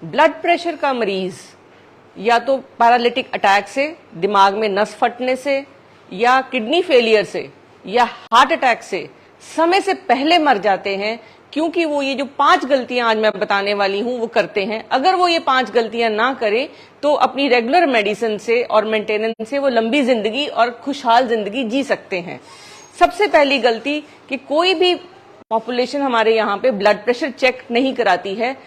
Blood pressure का मरीज या तो पैरालिटिक अटैक से, दिमाग में नस फटने से, या किडनी फेलियर से, या हार्ट अटैक से समय से पहले मर जाते हैं, क्योंकि वो ये जो 5 गलतियां आज मैं बताने वाली हूं वो करते हैं। अगर वो ये 5 गलतियां ना करें तो अपनी रेगुलर मेडिसिन से और मेंटेनेंस से वो लंबी जिंदगी और खुशहाल जिंदगी जी सकते हैं। सबसे पहली गलती कि कोई भी पॉपुलेशन हमारे यहाँ पे ब्लड प्रेशर चेक नहीं कराती है।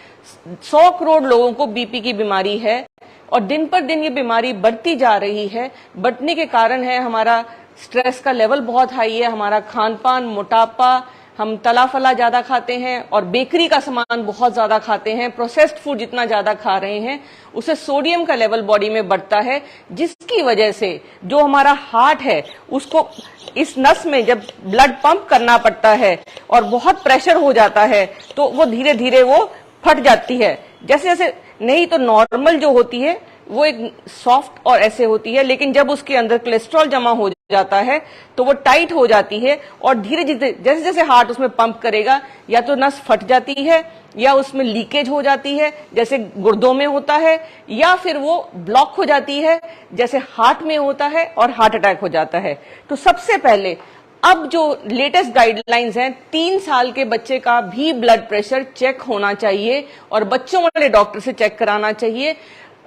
100 करोड़ लोगों को बीपी की बीमारी है और दिन पर दिन ये बीमारी बढ़ती जा रही है। बढ़ने के कारण है हमारा स्ट्रेस का लेवल बहुत हाई है, हमारा खान पान, मोटापा, हम तला फला ज्यादा खाते हैं और बेकरी का सामान बहुत ज्यादा खाते हैं, प्रोसेस्ड फूड जितना ज्यादा खा रहे हैं उससे सोडियम का लेवल बॉडी में बढ़ता है, जिसकी वजह से जो हमारा हार्ट है उसको इस नस में जब ब्लड पंप करना पड़ता है और बहुत प्रेशर हो जाता है तो वो धीरे धीरे वो फट जाती है। जैसे जैसे नहीं तो नॉर्मल जो होती है वो एक सॉफ्ट और ऐसे होती है, लेकिन जब उसके अंदर कोलेस्ट्रॉल जमा हो जाता है तो वो टाइट हो जाती है और धीरे धीरे जैसे जैसे हार्ट उसमें पंप करेगा या तो नस फट जाती है या उसमें लीकेज हो जाती है जैसे गुर्दों में होता है, या फिर वो ब्लॉक हो जाती है जैसे हार्ट में होता है और हार्ट अटैक हो जाता है। तो सबसे पहले अब जो लेटेस्ट गाइडलाइंस हैं, 3 साल के बच्चे का भी ब्लड प्रेशर चेक होना चाहिए और बच्चों वाले डॉक्टर से चेक कराना चाहिए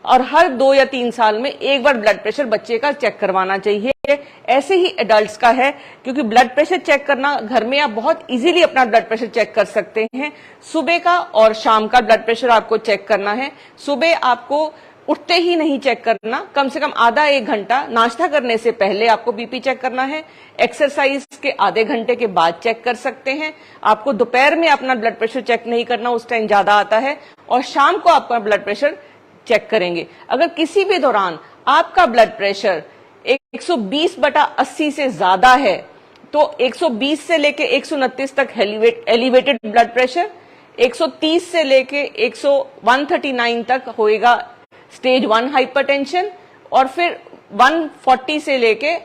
और हर 2 या 3 साल में एक बार ब्लड प्रेशर बच्चे का चेक करवाना चाहिए। ऐसे ही एडल्ट्स का है, क्योंकि ब्लड प्रेशर चेक करना घर में आप बहुत इजीली अपना ब्लड प्रेशर चेक कर सकते हैं। सुबह का और शाम का ब्लड प्रेशर आपको चेक करना है। सुबह आपको उठते ही नहीं चेक करना, कम से कम आधा 1 घंटा नाश्ता करने से पहले आपको बीपी चेक करना है। एक्सरसाइज के आधे घंटे के बाद चेक कर सकते हैं। आपको दोपहर में अपना ब्लड प्रेशर चेक नहीं करना, उस टाइम ज्यादा आता है, और शाम को आपका ब्लड प्रेशर चेक करेंगे। अगर किसी भी दौरान आपका ब्लड प्रेशर 120/80 से ज्यादा है तो 120 से लेके 129 तक एलिवेटेड ब्लड प्रेशर, 130 से लेके 139 तक होएगा स्टेज 1 हाइपरटेंशन, और फिर 140 से लेके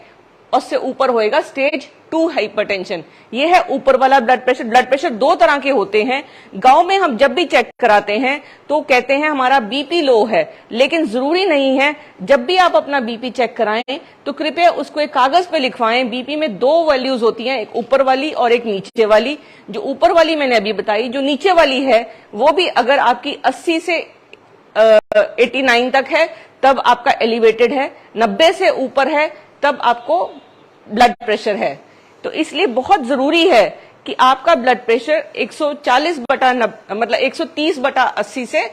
उससे ऊपर होएगा स्टेज 2 हाइपरटेंशन। ये है ऊपर वाला ब्लड प्रेशर। ब्लड प्रेशर 2 तरह के होते हैं। गांव में हम जब भी चेक कराते हैं तो कहते हैं हमारा बीपी लो है, लेकिन जरूरी नहीं है। जब भी आप अपना बीपी चेक कराएं तो कृपया उसको एक कागज पे लिखवाएं। बीपी में 2 वैल्यूज होती हैं, एक ऊपर वाली और एक नीचे वाली। जो ऊपर वाली मैंने अभी बताई, जो नीचे वाली है वो भी अगर आपकी 80 से 89 तक है तब आपका एलिवेटेड है, 90 से ऊपर है तब आपको ब्लड प्रेशर है। तो इसलिए बहुत जरूरी है कि आपका ब्लड प्रेशर 140/90 मतलब 130/80 से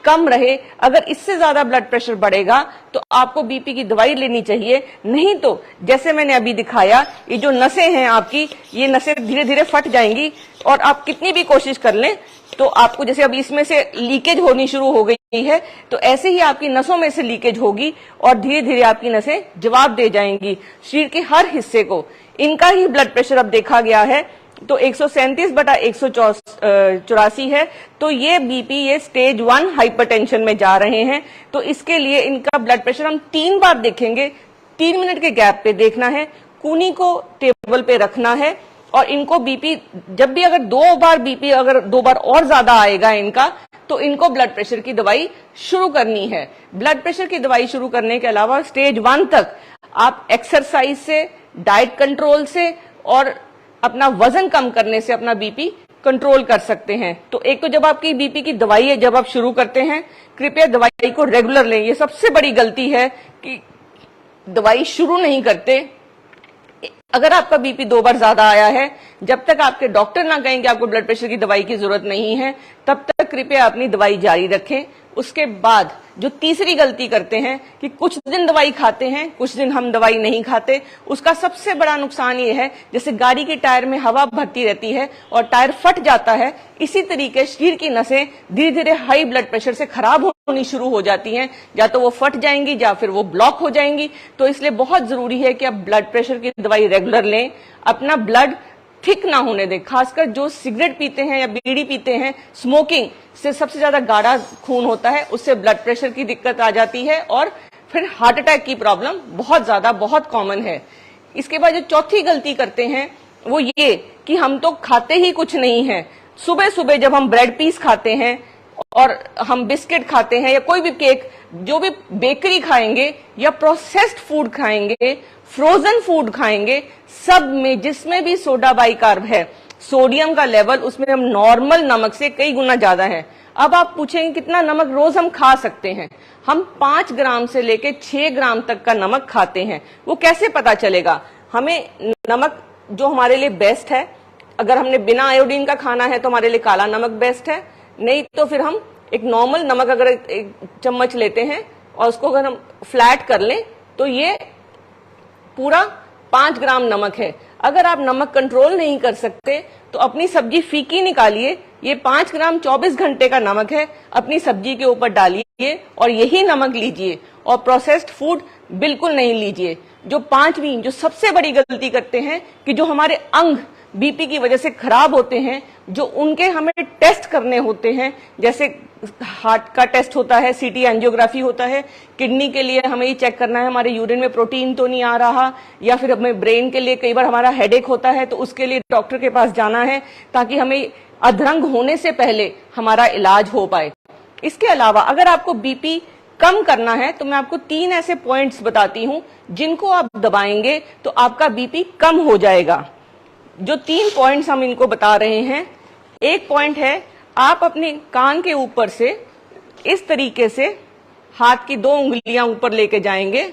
कम रहे। अगर इससे ज्यादा ब्लड प्रेशर बढ़ेगा तो आपको बीपी की दवाई लेनी चाहिए। नहीं तो जैसे मैंने अभी दिखाया, ये जो नसें हैं आपकी, ये नसें धीरे धीरे फट जाएंगी और आप कितनी भी कोशिश कर लें तो आपको, जैसे अभी इसमें से लीकेज होनी शुरू हो गई है, तो ऐसे ही आपकी नसों में से लीकेज होगी और धीरे धीरे आपकी नसें जवाब दे जाएंगी शरीर के हर हिस्से को। इनका ही ब्लड प्रेशर अब देखा गया है तो 137/184 है। तो ये बीपी, ये स्टेज 1 हाइपरटेंशन में जा रहे हैं। तो इसके लिए इनका ब्लड प्रेशर हम 3 बार देखेंगे, 3 मिनट के गैप पे देखना है। कूनी को टेबल पे रखना है और इनको बीपी, जब भी अगर 2 बार बीपी अगर 2 बार और ज्यादा आएगा इनका, तो इनको ब्लड प्रेशर की दवाई शुरू करनी है। ब्लड प्रेशर की दवाई शुरू करने के अलावा स्टेज 1 तक आप एक्सरसाइज से, डाइट कंट्रोल से और अपना वजन कम करने से अपना बीपी कंट्रोल कर सकते हैं। तो एक तो जब आपकी बीपी की दवाई है, जब आप शुरू करते हैं, कृपया दवाई को रेगुलर लें। ये सबसे बड़ी गलती है कि दवाई शुरू नहीं करते। अगर आपका बीपी 2 बार ज्यादा आया है, जब तक आपके डॉक्टर ना कहें कि आपको ब्लड प्रेशर की दवाई की जरूरत नहीं है, तब तक कृपया अपनी दवाई जारी रखें। उसके बाद जो तीसरी गलती करते हैं कि कुछ दिन दवाई खाते हैं, कुछ दिन हम दवाई नहीं खाते, उसका सबसे बड़ा नुकसान ये है, जैसे गाड़ी के टायर में हवा भरती रहती है और टायर फट जाता है, इसी तरीके शरीर की नसें धीरे धीरे हाई ब्लड प्रेशर से खराब होनी शुरू हो जाती हैं। या तो वो फट जाएंगी या फिर वो ब्लॉक हो जाएंगी। तो इसलिए बहुत जरूरी है कि आप ब्लड प्रेशर की दवाई रेगुलर लें, अपना ब्लड थिक ना होने दें। खासकर जो सिगरेट पीते हैं या बीड़ी पीते हैं, स्मोकिंग से सबसे ज्यादा गाढ़ा खून होता है, उससे ब्लड प्रेशर की दिक्कत आ जाती है और फिर हार्ट अटैक की प्रॉब्लम बहुत कॉमन है। इसके बाद जो चौथी गलती करते हैं वो ये कि हम तो खाते ही कुछ नहीं है। सुबह सुबह जब हम ब्रेड पीस खाते हैं और हम बिस्किट खाते हैं या कोई भी केक, जो भी बेकरी खाएंगे या प्रोसेस्ड फूड खाएंगे, फ्रोजन फूड खाएंगे, सब में जिसमें भी सोडा बाइकार्ब है, सोडियम का लेवल उसमें हम नॉर्मल नमक से कई गुना ज्यादा है। अब आप पूछेंगे कितना नमक रोज हम खा सकते हैं? हम 5 ग्राम से लेके 6 ग्राम तक का नमक खाते हैं। वो कैसे पता चलेगा? हमें नमक जो हमारे लिए बेस्ट है, अगर हमने बिना आयोडीन का खाना है तो हमारे लिए काला नमक बेस्ट है, नहीं तो फिर हम एक नॉर्मल नमक अगर एक चम्मच लेते हैं और उसको अगर हम फ्लैट कर लें तो ये पूरा 5 ग्राम नमक है। अगर आप नमक कंट्रोल नहीं कर सकते तो अपनी सब्जी फीकी निकालिए, ये 5 ग्राम 24 घंटे का नमक है, अपनी सब्जी के ऊपर डालिए और यही नमक लीजिए, और प्रोसेस्ड फूड बिल्कुल नहीं लीजिए। जो 5वीं जो सबसे बड़ी गलती करते हैं कि जो हमारे अंग बीपी की वजह से खराब होते हैं, जो उनके हमें टेस्ट करने होते हैं, जैसे हार्ट का टेस्ट होता है, सीटी एंजियोग्राफी होता है, किडनी के लिए हमें ये चेक करना है हमारे यूरिन में प्रोटीन तो नहीं आ रहा, या फिर हमें ब्रेन के लिए कई बार हमारा हेडेक होता है तो उसके लिए डॉक्टर के पास जाना है ताकि हमें अधरंग होने से पहले हमारा इलाज हो पाए। इसके अलावा अगर आपको बीपी कम करना है तो मैं आपको 3 ऐसे पॉइंट्स बताती हूं जिनको आप दबाएंगे तो आपका बीपी कम हो जाएगा। जो 3 पॉइंट्स हम इनको बता रहे हैं, एक पॉइंट है आप अपने कान के ऊपर से इस तरीके से हाथ की 2 उंगलियां ऊपर लेके जाएंगे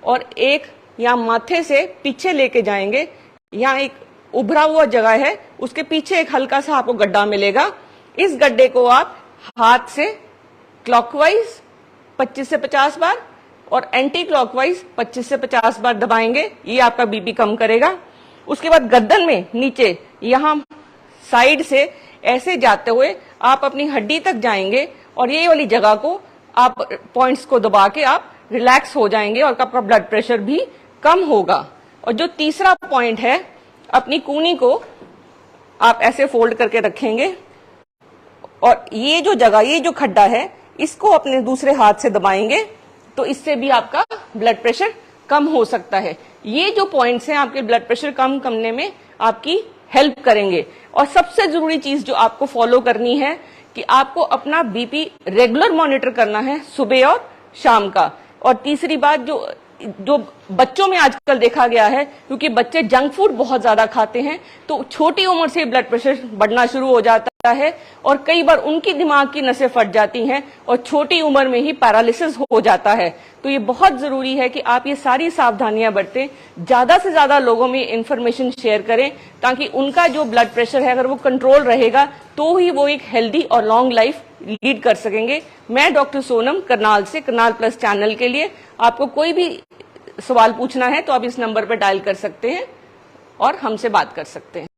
और एक या माथे से पीछे लेके जाएंगे, यहाँ एक उभरा हुआ जगह है उसके पीछे एक हल्का सा आपको गड्ढा मिलेगा। इस गड्ढे को आप हाथ से क्लॉकवाइज 25 से 50 बार और एंटी क्लॉकवाइज 25 से 50 बार दबाएंगे, ये आपका बीपी कम करेगा। उसके बाद गर्दन में नीचे यहां साइड से ऐसे जाते हुए आप अपनी हड्डी तक जाएंगे और ये वाली जगह को आप पॉइंट्स को दबा के आप रिलैक्स हो जाएंगे और आपका ब्लड प्रेशर भी कम होगा। और जो तीसरा पॉइंट है, अपनी कूहनी को आप ऐसे फोल्ड करके रखेंगे और ये जो जगह, ये जो खड्डा है, इसको अपने दूसरे हाथ से दबाएंगे तो इससे भी आपका ब्लड प्रेशर कम हो सकता है। ये जो पॉइंट्स हैं आपके ब्लड प्रेशर कम करने में आपकी हेल्प करेंगे। और सबसे जरूरी चीज जो आपको फॉलो करनी है कि आपको अपना बीपी रेगुलर मॉनिटर करना है, सुबह और शाम का। और तीसरी बात जो बच्चों में आजकल देखा गया है, क्योंकि बच्चे जंक फूड बहुत ज्यादा खाते हैं तो छोटी उम्र से ब्लड प्रेशर बढ़ना शुरू हो जाता है और कई बार उनकी दिमाग की नसें फट जाती हैं और छोटी उम्र में ही पैरालिसिस हो जाता है। तो ये बहुत जरूरी है कि आप ये सारी सावधानियां बरतें, ज्यादा से ज्यादा लोगों में इंफॉर्मेशन शेयर करें ताकि उनका जो ब्लड प्रेशर है अगर वो कंट्रोल रहेगा तो ही वो एक हेल्दी और लॉन्ग लाइफ लीड कर सकेंगे। मैं डॉक्टर सोनम करनाल से, करनाल प्लस चैनल के लिए आपको कोई भी सवाल पूछना है तो आप इस नंबर पर डायल कर सकते हैं और हमसे बात कर सकते हैं।